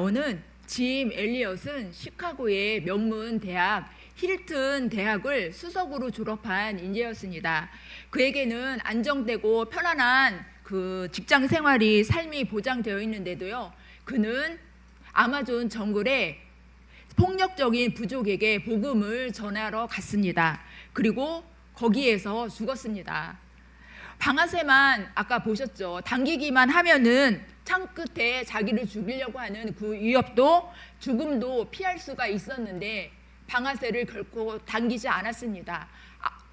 저는 짐 엘리엇은 시카고의 명문 대학 힐튼 대학을 수석으로 졸업한 인재였습니다. 그에게는 안정되고 편안한 직장 생활이 삶이 보장되어 있는데도요, 그는 아마존 정글에 폭력적인 부족에게 복음을 전하러 갔습니다. 그리고 거기에서 죽었습니다. 방아쇠만 아까 보셨죠? 당기기만 하면은 창 끝에 자기를 죽이려고 하는 그 위협도 죽음도 피할 수가 있었는데 방아쇠를 결코 당기지 않았습니다.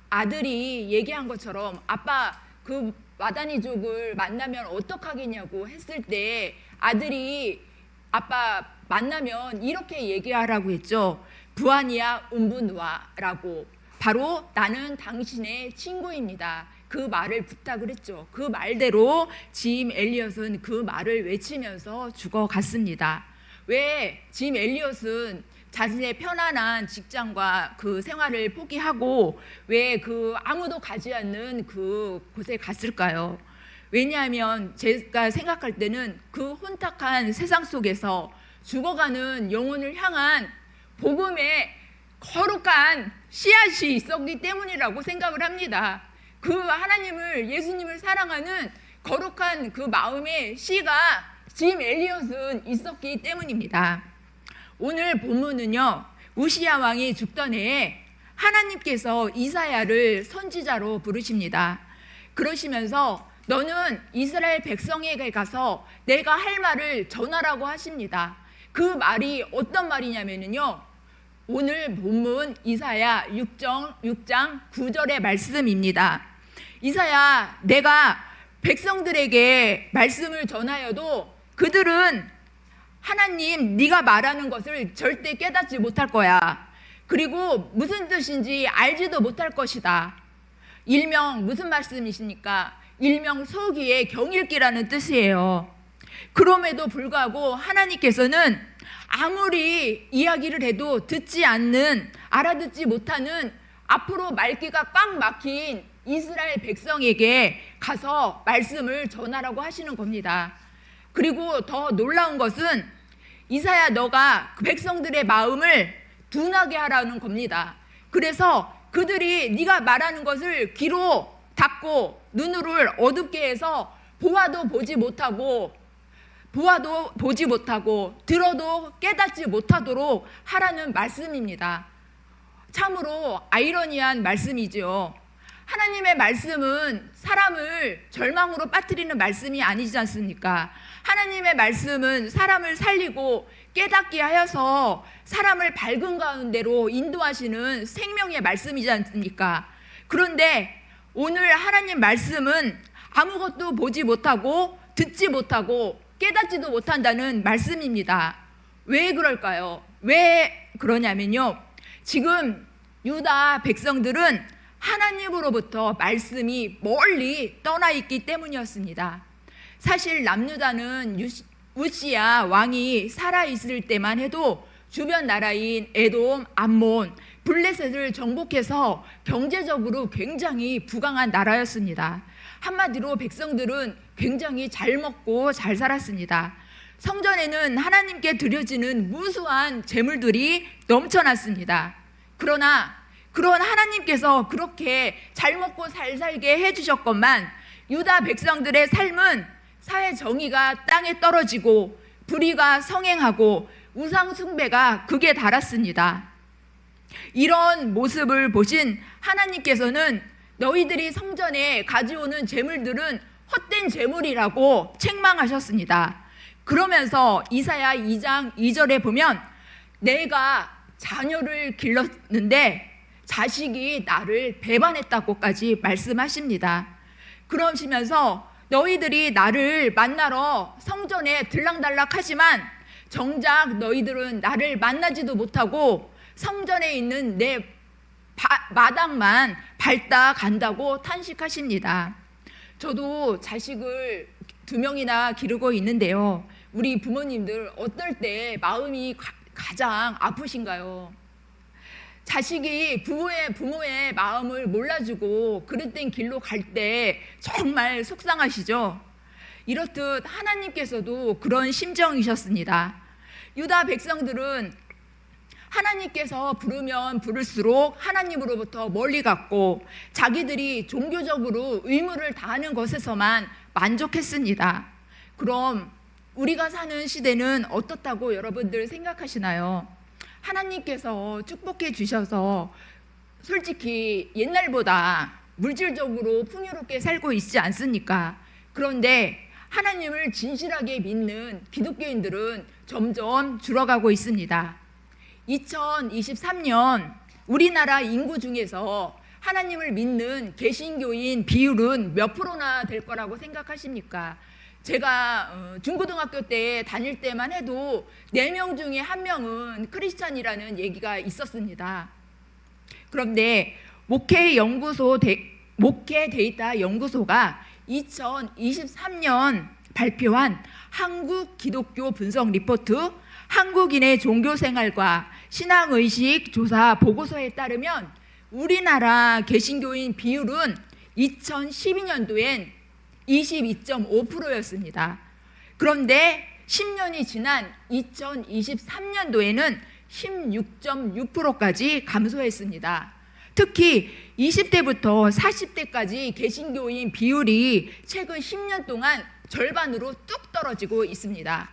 아들이 얘기한 것처럼 아빠 그 마다니족을 만나면 어떡하겠냐고 했을 때 아들이 아빠 만나면 이렇게 얘기하라고 했죠. 부안이야 음부누아라고. 바로 나는 당신의 친구입니다. 그 말을 부탁을 했죠. 그 말대로 짐 엘리엇은 그 말을 외치면서 죽어갔습니다. 왜 짐 엘리엇은 자신의 편안한 직장과 그 생활을 포기하고 왜 아무도 가지 않는 그 곳에 갔을까요? 왜냐하면 제가 생각할 때는 그 혼탁한 세상 속에서 죽어가는 영혼을 향한 복음의 거룩한 씨앗이 있었기 때문이라고 생각을 합니다. 그 하나님을, 예수님을 사랑하는 거룩한 그 마음의 씨가 짐 엘리엇은 있었기 때문입니다. 오늘 본문은요, 우시야 왕이 죽던 해에 하나님께서 이사야를 선지자로 부르십니다. 그러시면서 너는 이스라엘 백성에게 가서 내가 할 말을 전하라고 하십니다. 그 말이 어떤 말이냐면요, 오늘 본문 이사야 6장 9절의 말씀입니다. 이사야, 내가 백성들에게 말씀을 전하여도 그들은 하나님 네가 말하는 것을 절대 깨닫지 못할 거야. 그리고 무슨 뜻인지 알지도 못할 것이다. 일명 무슨 말씀이십니까? 일명 소기의 경읽기라는 뜻이에요. 그럼에도 불구하고 하나님께서는 아무리 이야기를 해도 듣지 않는, 알아듣지 못하는 앞으로 말귀가 꽉 막힌 이스라엘 백성에게 가서 말씀을 전하라고 하시는 겁니다. 그리고 더 놀라운 것은 이사야 너가 그 백성들의 마음을 둔하게 하라는 겁니다. 그래서 그들이 네가 말하는 것을 귀로 닫고 눈을 어둡게 해서 보아도 보지 못하고 들어도 깨닫지 못하도록 하라는 말씀입니다. 참으로 아이러니한 말씀이죠. 하나님의 말씀은 사람을 절망으로 빠뜨리는 말씀이 아니지 않습니까? 하나님의 말씀은 사람을 살리고 깨닫게 하여서 사람을 밝은 가운데로 인도하시는 생명의 말씀이지 않습니까? 그런데 오늘 하나님 말씀은 아무것도 보지 못하고 듣지 못하고 깨닫지도 못한다는 말씀입니다. 왜 그럴까요? 왜 그러냐면요, 지금 유다 백성들은 하나님으로부터 말씀이 멀리 떠나 있기 때문이었습니다. 사실 남유다는 우시야 왕이 살아있을 때만 해도 주변 나라인 에돔, 암몬, 블레셋을 정복해서 경제적으로 굉장히 부강한 나라였습니다. 한마디로 백성들은 굉장히 잘 먹고 잘 살았습니다. 성전에는 하나님께 드려지는 무수한 재물들이 넘쳐났습니다. 그러나 그런 하나님께서 그렇게 잘 먹고 잘 살게 해주셨건만 유다 백성들의 삶은 사회 정의가 땅에 떨어지고 불의가 성행하고 우상 숭배가 극에 달았습니다. 이런 모습을 보신 하나님께서는 너희들이 성전에 가져오는 재물들은 헛된 재물이라고 책망하셨습니다. 그러면서 이사야 2장 2절에 보면 내가 자녀를 길렀는데 자식이 나를 배반했다고까지 말씀하십니다. 그러시면서 너희들이 나를 만나러 성전에 들락달락하지만 정작 너희들은 나를 만나지도 못하고 성전에 있는 내 마당만 밟다 간다고 탄식하십니다. 저도 자식을 2명이나 기르고 있는데요, 우리 부모님들 어떨 때 마음이 가장 아프신가요? 자식이 부모의 마음을 몰라주고 그릇된 길로 갈 때 정말 속상하시죠? 이렇듯 하나님께서도 그런 심정이셨습니다. 유다 백성들은 하나님께서 부르면 부를수록 하나님으로부터 멀리 갔고 자기들이 종교적으로 의무를 다하는 것에서만 만족했습니다. 그럼 우리가 사는 시대는 어떻다고 여러분들 생각하시나요? 하나님께서 축복해 주셔서 솔직히 옛날보다 물질적으로 풍요롭게 살고 있지 않습니까? 그런데 하나님을 진실하게 믿는 기독교인들은 점점 줄어가고 있습니다. 2023년 우리나라 인구 중에서 하나님을 믿는 개신교인 비율은 몇 프로나 될 거라고 생각하십니까? 제가 중고등학교 때 다닐 때만 해도 4명 중에 1명은 크리스찬이라는 얘기가 있었습니다. 그런데 목회 데이터 연구소가 2023년 발표한 한국 기독교 분석 리포트 한국인의 종교생활과 신앙의식 조사 보고서에 따르면 우리나라 개신교인 비율은 2012년도엔 22.5%였습니다. 그런데 10년이 지난 2023년도에는 16.6%까지 감소했습니다. 특히 20대부터 40대까지 개신교인 비율이 최근 10년 동안 절반으로 뚝 떨어지고 있습니다.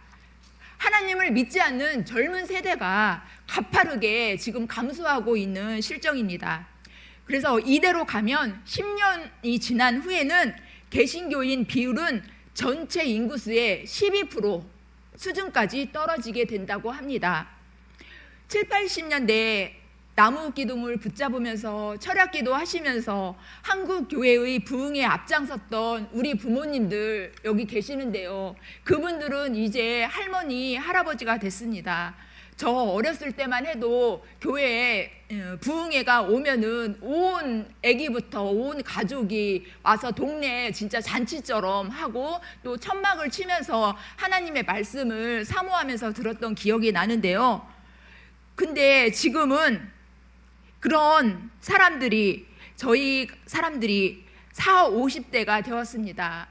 하나님을 믿지 않는 젊은 세대가 가파르게 지금 감소하고 있는 실정입니다. 그래서 이대로 가면 10년이 지난 후에는 개신교인 비율은 전체 인구수의 12% 수준까지 떨어지게 된다고 합니다. 7, 80년대 나무 기둥을 붙잡으면서 철학기도 하시면서 한국 교회의 부흥에 앞장섰던 우리 부모님들 여기 계시는데요. 그분들은 이제 할머니, 할아버지가 됐습니다. 저 어렸을 때만 해도 교회에 부흥회가 오면은 온 아기부터 온 가족이 와서 동네에 진짜 잔치처럼 하고 또 천막을 치면서 하나님의 말씀을 사모하면서 들었던 기억이 나는데요. 근데 지금은 그런 사람들이 저희 사람들이 40, 50대가 되었습니다.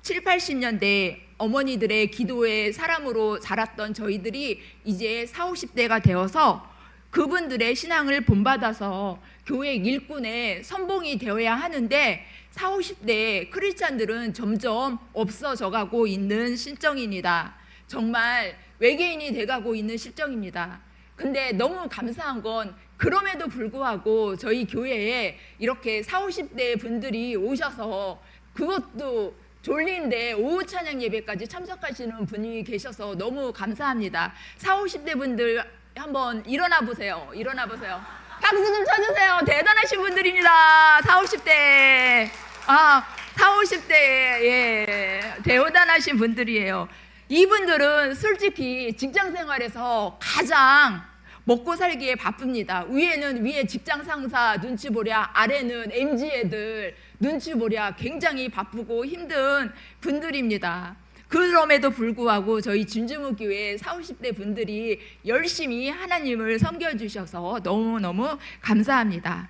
7, 80년대 어머니들의 기도의 사람으로 자랐던 저희들이 이제 40, 50대가 되어서 그분들의 신앙을 본받아서 교회 일꾼의 선봉이 되어야 하는데 40, 50대 크리스찬들은 점점 없어져 가고 있는 실정입니다. 정말 외계인이 돼가고 있는 실정입니다. 근데 너무 감사한 건 그럼에도 불구하고 저희 교회에 이렇게 40, 50대 분들이 오셔서 그것도 졸린데 오후 찬양 예배까지 참석하시는 분이 계셔서 너무 감사합니다. 40, 50대 분들 한번 일어나 보세요. 일어나 보세요. 박수 좀 쳐주세요. 대단하신 분들입니다. 40, 50대. 40, 50대. 예. 대단하신 분들이에요. 이분들은 솔직히 직장 생활에서 가장 먹고 살기에 바쁩니다. 위에는 위에 직장 상사 눈치 보랴, 아래는 MZ 애들 눈치 보랴 굉장히 바쁘고 힘든 분들입니다. 그럼에도 불구하고 저희 진주목교회 40, 50대 분들이 열심히 하나님을 섬겨주셔서 너무너무 감사합니다.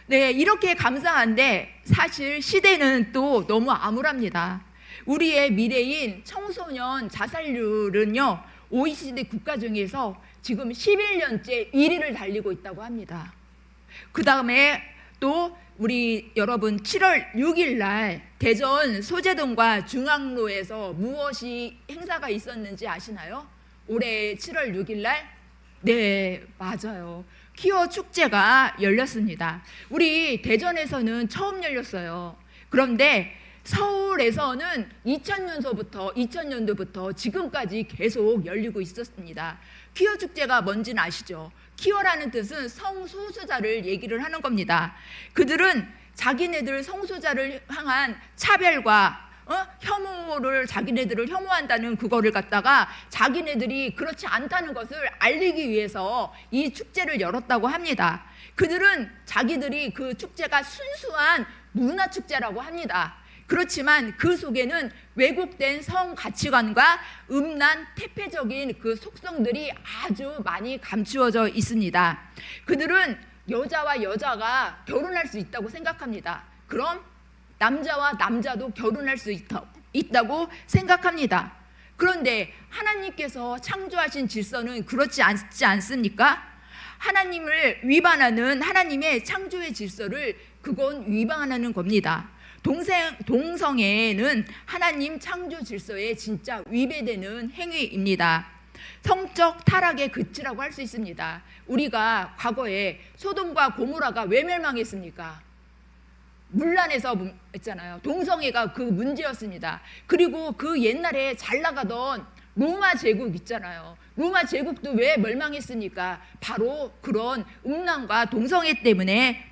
네, 이렇게 감사한데 사실 시대는 또 너무 암울합니다. 우리의 미래인 청소년 자살률은요, OECD 국가 중에서 지금 11년째 1위를 달리고 있다고 합니다. 그 다음에 또 우리 여러분 7월 6일 날 대전 소재동과 중앙로에서 무엇이 행사가 있었는지 아시나요? 올해 7월 6일 날? 네, 맞아요. 퀴어 축제가 열렸습니다. 우리 대전에서는 처음 열렸어요. 그런데 서울에서는 2000년도부터 지금까지 계속 열리고 있었습니다. 퀴어 축제가 뭔지는 아시죠? 퀴어라는 뜻은 성소수자를 얘기를 하는 겁니다. 그들은 자기네들 성소수자를 향한 차별과 혐오를 자기네들을 혐오한다는 그거를 갖다가 자기네들이 그렇지 않다는 것을 알리기 위해서 이 축제를 열었다고 합니다. 그들은 자기들이 그 축제가 순수한 문화 축제라고 합니다. 그렇지만 그 속에는 왜곡된 성 가치관과 음란 퇴폐적인 그 속성들이 아주 많이 감추어져 있습니다. 그들은 여자와 여자가 결혼할 수 있다고 생각합니다. 그럼 남자와 남자도 결혼할 수 있다고 생각합니다. 그런데 하나님께서 창조하신 질서는 그렇지 않지 않습니까? 하나님을 위반하는 하나님의 창조의 질서를 그건 위반하는 겁니다. 동성애는 하나님 창조 질서에 진짜 위배되는 행위입니다. 성적 타락의 끝이라고 할 수 있습니다. 우리가 과거에 소돔과 고모라가 왜 멸망했습니까? 문란에서 했잖아요. 동성애가 그 문제였습니다. 그리고 그 옛날에 잘 나가던 로마 제국 있잖아요. 로마 제국도 왜 멸망했습니까? 바로 그런 음란과 동성애 때문에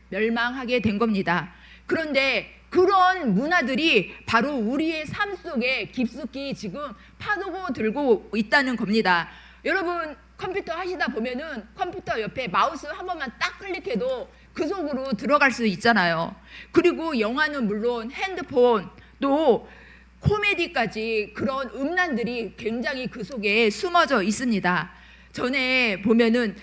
멸망하게 된 겁니다. 그런데 그런 문화들이 바로 우리의 삶 속에 깊숙이 지금 파도고 들고 있다는 겁니다. 여러분 컴퓨터 하시다 보면은 컴퓨터 옆에 마우스 한 번만 딱 클릭해도 그 속으로 들어갈 수 있잖아요. 그리고 영화는 물론 핸드폰 또 코미디까지 그런 음란들이 굉장히 그 속에 숨어져 있습니다. 전에 보면은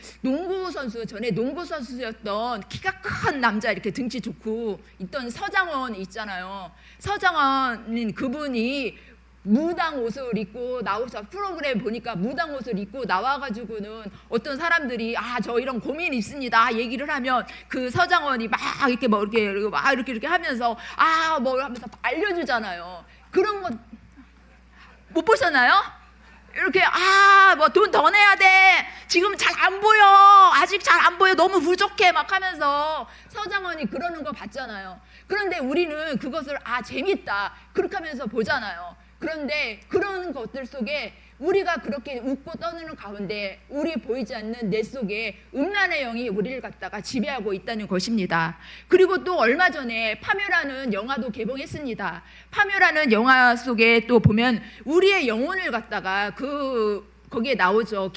전에 농구 선수였던 키가 큰 남자 이렇게 등치 좋고 있던 서장원 있잖아요. 서장원은 그분이 무당 옷을 입고 나오셔 프로그램 보니까 무당 옷을 입고 나와가지고는 어떤 사람들이 저 이런 고민이 있습니다 얘기를 하면 그 서장원이 막 이렇게 뭐 이렇게 하면서 뭐 하면서 알려주잖아요. 그런 거 못 보셨나요? 이렇게 뭐 돈 더 내야 돼. 지금 잘 안 보여. 아직 잘 안 보여. 너무 부족해. 막 하면서 서장원이 그러는 거 봤잖아요. 그런데 우리는 그것을 재밌다. 그렇게 하면서 보잖아요. 그런데 그런 것들 속에 우리가 그렇게 웃고 떠드는 가운데 우리 보이지 않는 내 속에 음란의 영이 우리를 갖다가 지배하고 있다는 것입니다. 그리고 또 얼마 전에 파묘라는 영화도 개봉했습니다. 파묘라는 영화 속에 또 보면 우리의 영혼을 갖다가 거기에 나오죠.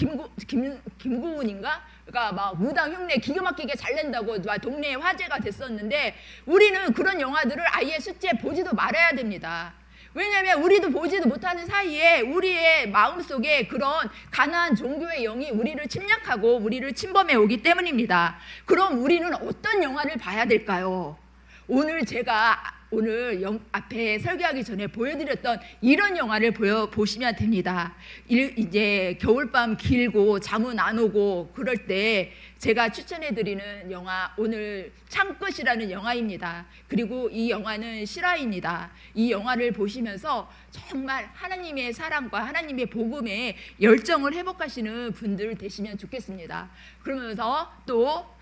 김고은인가? 그러니까 막 무당 흉내 기가 막히게 잘 낸다고 막 동네에 화제가 됐었는데 우리는 그런 영화들을 아예 숫제 보지도 말아야 됩니다. 왜냐하면 우리도 보지도 못하는 사이에 우리의 마음속에 그런 가나안 종교의 영이 우리를 침략하고 우리를 침범해 오기 때문입니다. 그럼 우리는 어떤 영화를 봐야 될까요? 오늘 앞에 설교하기 전에 보여드렸던 이런 영화를 보시면 됩니다. 이제 겨울밤 길고 잠은 안 오고 그럴 때 제가 추천해드리는 영화 오늘 창끝이라는 영화입니다. 그리고 이 영화는 실화입니다. 이 영화를 보시면서 정말 하나님의 사랑과 하나님의 복음에 열정을 회복하시는 분들 되시면 좋겠습니다. 그러면서 또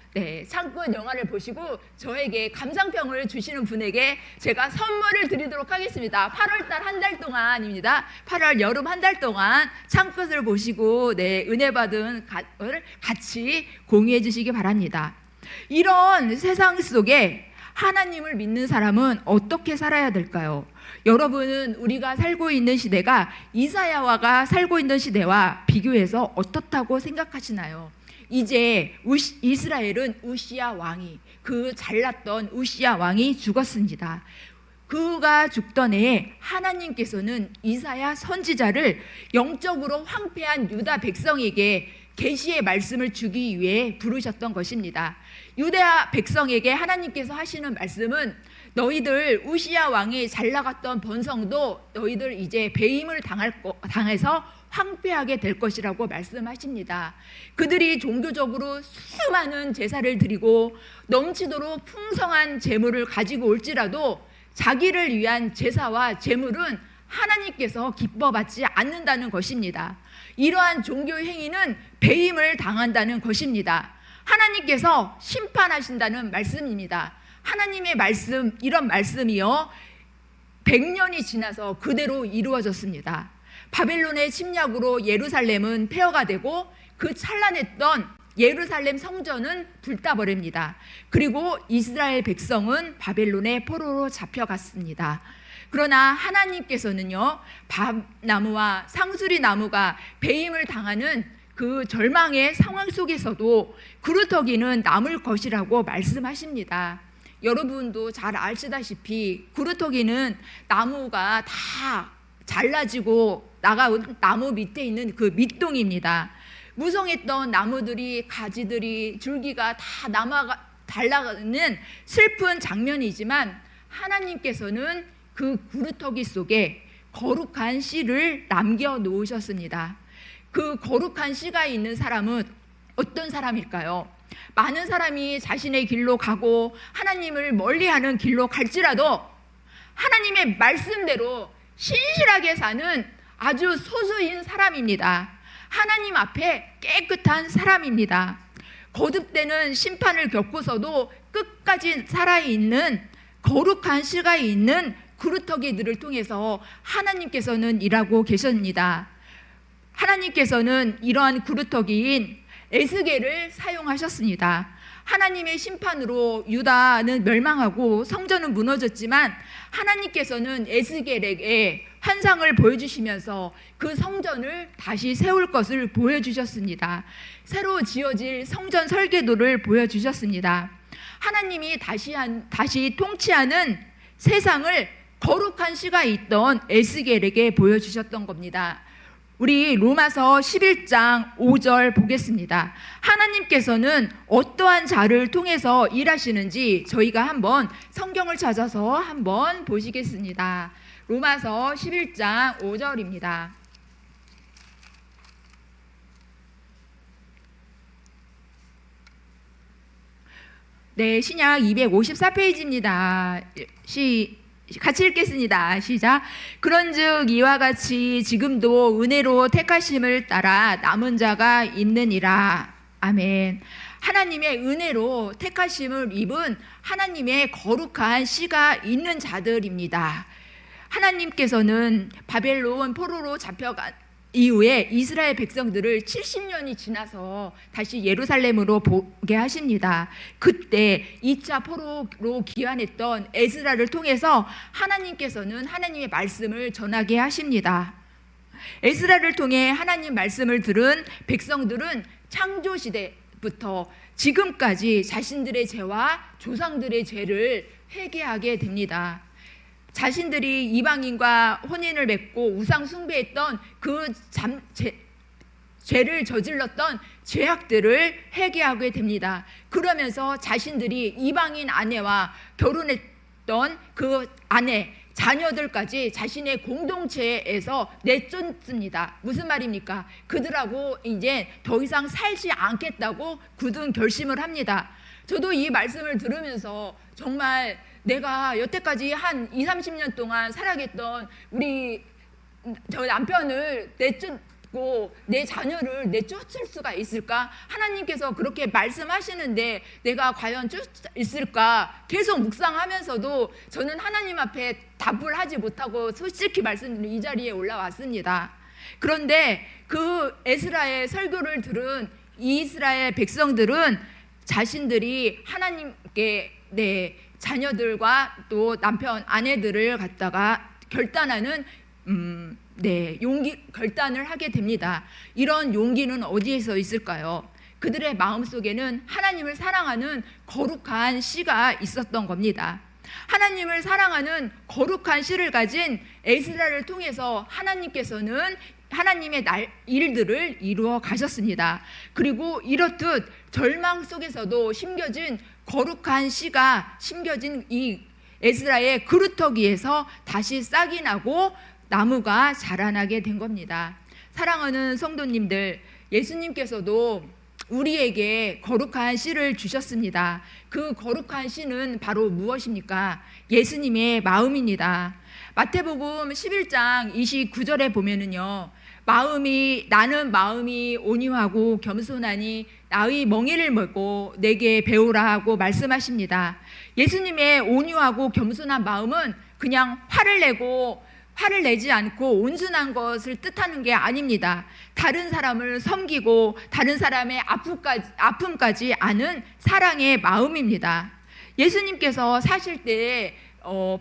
창끝 영화를 보시고 저에게 감상평을 주시는 분에게 제가 선물을 드리도록 하겠습니다. 8월달 한 달 동안입니다. 8월 여름 한 달 동안 창끝을 보시고 은혜 받은 걸 같이 공유해 주시기 바랍니다. 이런 세상 속에 하나님을 믿는 사람은 어떻게 살아야 될까요? 여러분은 우리가 살고 있는 시대가 이사야가 살고 있는 시대와 비교해서 어떻다고 생각하시나요? 이제 이스라엘은 우시야 왕이 그 잘났던 우시야 왕이 죽었습니다. 그가 죽던 해에 하나님께서는 이사야 선지자를 영적으로 황폐한 유다 백성에게 계시의 말씀을 주기 위해 부르셨던 것입니다. 유다 백성에게 하나님께서 하시는 말씀은 너희들 우시야 왕이 잘 나갔던 번성도 너희들 이제 배임을 당해서 황폐하게 될 것이라고 말씀하십니다. 그들이 종교적으로 수많은 제사를 드리고 넘치도록 풍성한 재물을 가지고 올지라도 자기를 위한 제사와 재물은 하나님께서 기뻐받지 않는다는 것입니다. 이러한 종교 행위는 배임을 당한다는 것입니다. 하나님께서 심판하신다는 말씀입니다. 하나님의 말씀, 이런 말씀이요 100년이 지나서 그대로 이루어졌습니다. 바벨론의 침략으로 예루살렘은 폐허가 되고 그 찬란했던 예루살렘 성전은 불타버립니다. 그리고 이스라엘 백성은 바벨론의 포로로 잡혀갔습니다. 그러나 하나님께서는요 밤나무와 상수리 나무가 배임을 당하는 그 절망의 상황 속에서도 그루터기는 남을 것이라고 말씀하십니다. 여러분도 잘 아시다시피 그루터기는 나무가 다 잘라지고 나가온 나무 밑에 있는 그 밑동입니다. 무성했던 나무들이 가지들이 줄기가 다 달라가는 슬픈 장면이지만 하나님께서는 그 구루터기 속에 거룩한 씨를 남겨 놓으셨습니다. 그 거룩한 씨가 있는 사람은 어떤 사람일까요? 많은 사람이 자신의 길로 가고 하나님을 멀리하는 길로 갈지라도 하나님의 말씀대로 신실하게 사는 아주 소수인 사람입니다. 하나님 앞에 깨끗한 사람입니다. 거듭되는 심판을 겪고서도 끝까지 살아있는 거룩한 씨가 있는 그루터기들을 통해서 하나님께서는 일하고 계십니다. 하나님께서는 이러한 그루터기인 에스겔을 사용하셨습니다. 하나님의 심판으로 유다는 멸망하고 성전은 무너졌지만 하나님께서는 에스겔에게 환상을 보여주시면서 그 성전을 다시 세울 것을 보여주셨습니다. 새로 지어질 성전 설계도를 보여주셨습니다. 하나님이 다시 통치하는 세상을 거룩한 씨가 있던 에스겔에게 보여주셨던 겁니다. 우리 로마서 11장 5절 보겠습니다. 하나님께서는 어떠한 자를 통해서 일하시는지 저희가 한번 성경을 찾아서 한번 보시겠습니다. 로마서 11장 5절입니다. 네, 신약 254페이지입니다. 같이 읽겠습니다. 시작. 그런즉 이와 같이 지금도 은혜로 택하심을 따라 남은 자가 있느니라. 아멘. 하나님의 은혜로 택하심을 입은 하나님의 거룩한 씨가 있는 자들입니다. 하나님께서는 바벨론 포로로 잡혀간 이후에 이스라엘 백성들을 70년이 지나서 다시 예루살렘으로 보게 하십니다. 그때 2차 포로로 귀환했던 에스라를 통해서 하나님께서는 하나님의 말씀을 전하게 하십니다. 에스라를 통해 하나님 말씀을 들은 백성들은 창조시대부터 지금까지 자신들의 죄와 조상들의 죄를 회개하게 됩니다. 자신들이 이방인과 혼인을 맺고 우상 숭배했던 그 죄를 저질렀던 죄악들을 회개하게 됩니다. 그러면서 자신들이 이방인 아내와 결혼했던 그 아내, 자녀들까지 자신의 공동체에서 내쫓습니다. 무슨 말입니까? 그들하고 이제 더 이상 살지 않겠다고 굳은 결심을 합니다. 저도 이 말씀을 들으면서 정말 내가 여태까지 한 20-30년 동안 살아겠던 저 남편을 내쫓고 내 자녀를 내쫓을 수가 있을까? 하나님께서 그렇게 말씀하시는데 내가 과연 쫓을 수 있을까? 계속 묵상하면서도 저는 하나님 앞에 답을 하지 못하고 솔직히 말씀드리는 이 자리에 올라왔습니다. 그런데 그 에스라의 설교를 들은 이스라엘 백성들은 자신들이 하나님께 자녀들과 또 남편, 아내들을 갖다가 결단하는 결단을 하게 됩니다. 이런 용기는 어디에서 있을까요? 그들의 마음속에는 하나님을 사랑하는 거룩한 씨가 있었던 겁니다. 하나님을 사랑하는 거룩한 씨를 가진 에스라를 통해서 하나님께서는 하나님의 일들을 이루어 가셨습니다. 그리고 이렇듯 절망 속에서도 심겨진 거룩한 씨가 심겨진 이 에스라의 그루터기에서 다시 싹이 나고 나무가 자라나게 된 겁니다. 사랑하는 성도님들, 예수님께서도 우리에게 거룩한 씨를 주셨습니다. 그 거룩한 씨는 바로 무엇입니까? 예수님의 마음입니다. 마태복음 11장 29절에 보면은요, 나는 마음이 온유하고 겸손하니 나의 멍에를 메고 내게 배우라 하고 말씀하십니다. 예수님의 온유하고 겸손한 마음은 그냥 화를 내지 않고 온순한 것을 뜻하는 게 아닙니다. 다른 사람을 섬기고 다른 사람의 아픔까지 아는 사랑의 마음입니다. 예수님께서 사실 때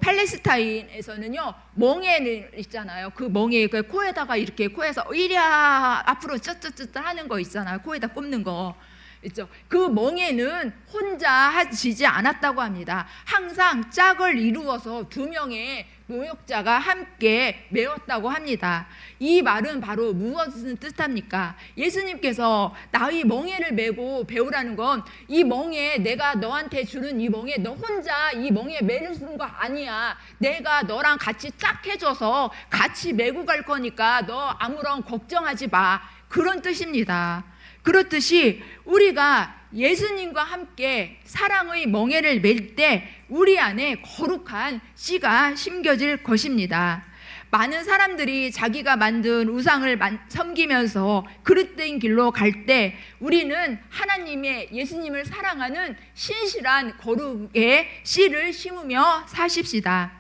팔레스타인에서는요, 멍에를 있잖아요. 그 멍에 그 코에다가 이렇게 코에서 이랴 앞으로 쩌쩌쩌 하는 거 있잖아요. 코에다 꼽는 거 있죠. 그 멍에는 혼자 하시지 않았다고 합니다. 항상 짝을 이루어서 두 명의 노역자가 함께 메웠다고 합니다. 이 말은 바로 무엇을 뜻합니까? 예수님께서 나의 멍에를 메고 배우라는 건 이 멍에, 내가 너한테 주는 이 멍에 너 혼자 이 멍에 매를 쓰는 거 아니야. 내가 너랑 같이 짝 해줘서 같이 메고 갈 거니까 너 아무런 걱정하지 마. 그런 뜻입니다. 그렇듯이 우리가 예수님과 함께 사랑의 멍에를 맬 때 우리 안에 거룩한 씨가 심겨질 것입니다. 많은 사람들이 자기가 만든 우상을 섬기면서 그릇된 길로 갈 때 우리는 하나님의 예수님을 사랑하는 신실한 거룩의 씨를 심으며 사십시다.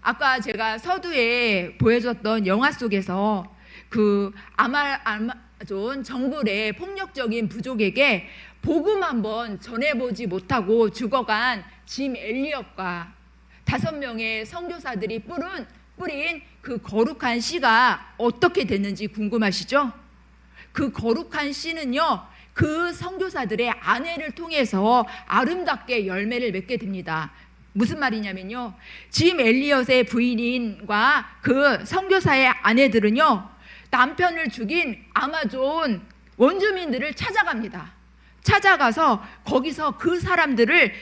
아까 제가 서두에 보여줬던 영화 속에서 그 아마존 정글의 폭력적인 부족에게 복음 한번 전해보지 못하고 죽어간 짐 엘리엇과 5명의 선교사들이 뿌린 그 거룩한 씨가 어떻게 됐는지 궁금하시죠? 그 거룩한 씨는요, 그 선교사들의 아내를 통해서 아름답게 열매를 맺게 됩니다. 무슨 말이냐면요, 짐 엘리엇의 부인과 그 선교사의 아내들은요, 남편을 죽인 아마존 원주민들을 찾아갑니다. 찾아가서 거기서 그 사람들을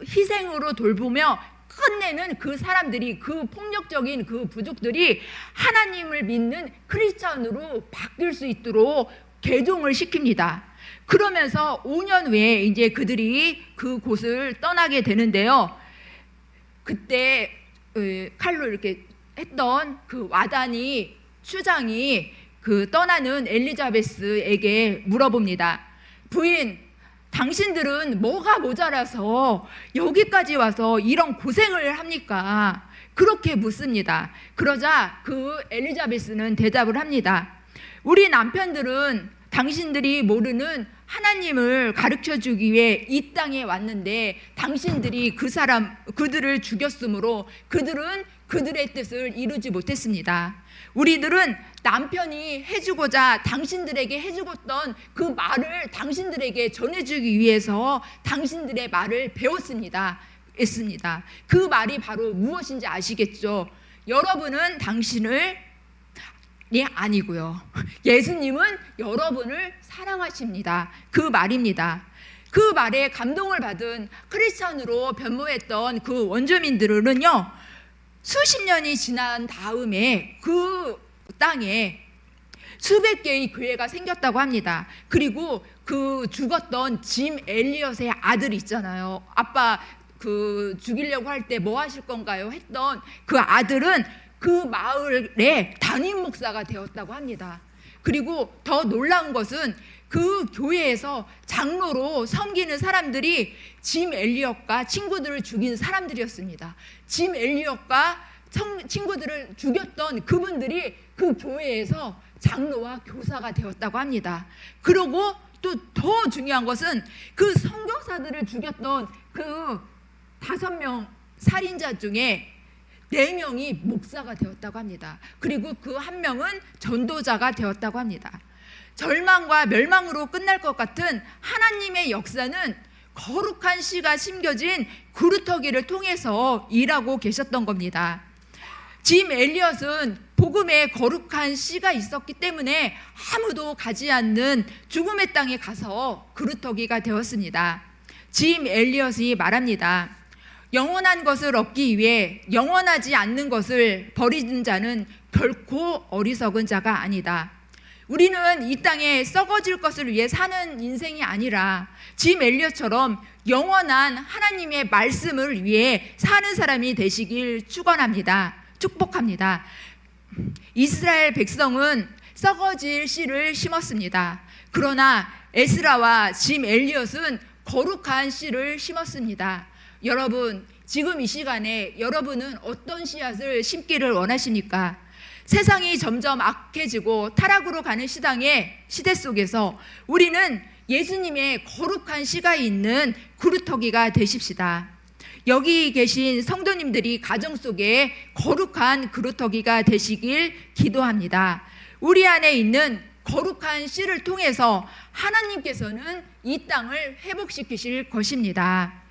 희생으로 돌보며 끝내는 그 사람들이, 그 폭력적인 그 부족들이 하나님을 믿는 크리스찬으로 바뀔 수 있도록 개종을 시킵니다. 그러면서 5년 후에 이제 그들이 그 곳을 떠나게 되는데요. 그때 칼로 이렇게 했던 그 와단이 추장이 그 떠나는 엘리자베스에게 물어봅니다. 부인, 당신들은 뭐가 모자라서 여기까지 와서 이런 고생을 합니까? 그렇게 묻습니다. 그러자 그 엘리자베스는 대답을 합니다. 우리 남편들은 당신들이 모르는 하나님을 가르쳐주기 위해 이 땅에 왔는데 당신들이 그들을 죽였으므로 그들은 그들의 뜻을 이루지 못했습니다. 우리들은 남편이 해주고자 당신들에게 해주었던 그 말을 당신들에게 전해주기 위해서 당신들의 말을 배웠습니다. 했습니다. 그 말이 바로 무엇인지 아시겠죠? 여러분은 당신을 아니고요. 예수님은 여러분을 사랑하십니다. 그 말입니다. 그 말에 감동을 받은 크리스찬으로 변모했던 그 원주민들은요, 수십 년이 지난 다음에 그 땅에 수백 개의 교회가 생겼다고 합니다. 그리고 그 죽었던 짐 엘리엇의 아들 있잖아요. 아빠 그 죽이려고 할 때 뭐 하실 건가요? 했던 그 아들은 그 마을의 담임 목사가 되었다고 합니다. 그리고 더 놀라운 것은 그 교회에서 장로로 섬기는 사람들이 짐 엘리엇과 친구들을 죽인 사람들이었습니다. 짐 엘리엇과 친구들을 죽였던 그분들이 그 교회에서 장로와 교사가 되었다고 합니다. 그리고 또 더 중요한 것은 그 선교사들을 죽였던 그 5명 살인자 중에 4명이 목사가 되었다고 합니다. 그리고 그 1명은 전도자가 되었다고 합니다. 절망과 멸망으로 끝날 것 같은 하나님의 역사는 거룩한 씨가 심겨진 구루터기를 통해서 일하고 계셨던 겁니다. 짐 엘리엇은 복음에 거룩한 씨가 있었기 때문에 아무도 가지 않는 죽음의 땅에 가서 구루터기가 되었습니다. 짐 엘리엇이 말합니다. 영원한 것을 얻기 위해 영원하지 않는 것을 버리는 자는 결코 어리석은 자가 아니다. 우리는 이 땅에 썩어질 것을 위해 사는 인생이 아니라 짐 엘리엇처럼 영원한 하나님의 말씀을 위해 사는 사람이 되시길 축원합니다. 축복합니다. 이스라엘 백성은 썩어질 씨를 심었습니다. 그러나 에스라와 짐 엘리엇은 거룩한 씨를 심었습니다. 여러분, 지금 이 시간에 여러분은 어떤 씨앗을 심기를 원하십니까? 세상이 점점 악해지고 타락으로 가는 시대 속에서 우리는 예수님의 거룩한 씨가 있는 구루터기가 되십시다. 여기 계신 성도님들이 가정 속에 거룩한 구루터기가 되시길 기도합니다. 우리 안에 있는 거룩한 씨를 통해서 하나님께서는 이 땅을 회복시키실 것입니다.